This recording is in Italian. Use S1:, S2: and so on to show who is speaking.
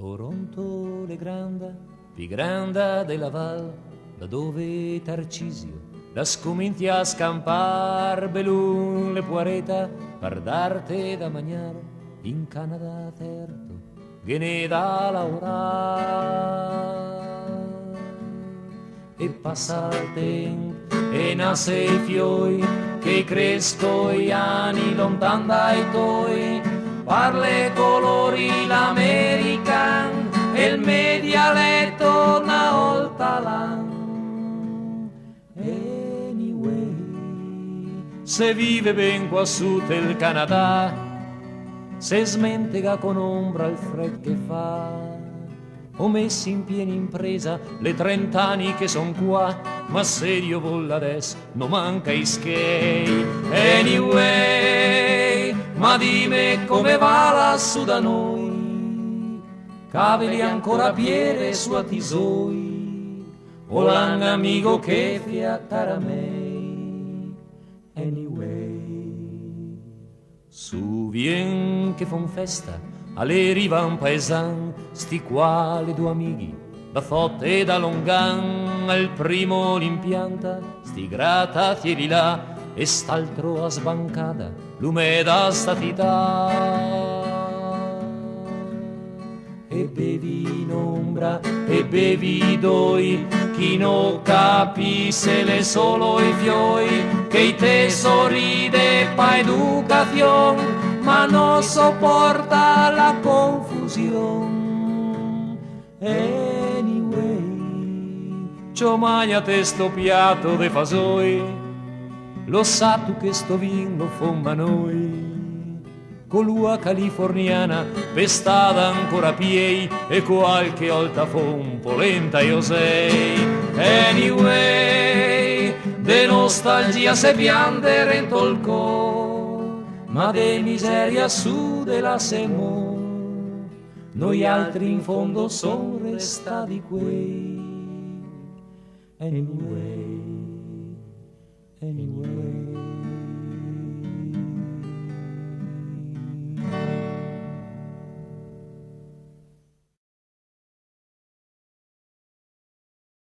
S1: Toronto le granda, più grande della val, da dove Tarcisio da scominti a scampar belun le puareta per darte da mangiare in Canada certo che ne da lavorare e passa il tempo e nasce i fioi che cresco gli anni lontan dai tuoi parle colori l'american e il mio dialetto una volta l'anno. Se vive ben quassù del Canada, se smentega con ombra il fred che fa, ho messi in piena impresa le 30 anni che son qua, ma se io voglio adesso non manca i skate. Anyway, ma dimmi come va lassù da noi, caveli ancora piere su a tisoi, o l'un amico che fiattara a me. Anyway, su vien che fon festa alle riva un paesan, sti qua le due amighi da Fot e da Longan, al primo l'impianta sti grattacieli là e st'altro a sbancada l'umeda statità. E bevi in ombra e bevi doi, chi non capisse le solo i fioi, che i tesori de pa educazione, ma non sopporta la confusione. Anyway, c'ho magna testo piatto de fasoi, lo sa tu che sto vin lo fomma noi. Colua californiana pestata ancora a piei e qualche volta fu un po' lenta io sei. Anyway, de nostalgia se piante rento il cor, ma de miseria su della semo, noi altri in fondo son restati quei. Anyway, anyway.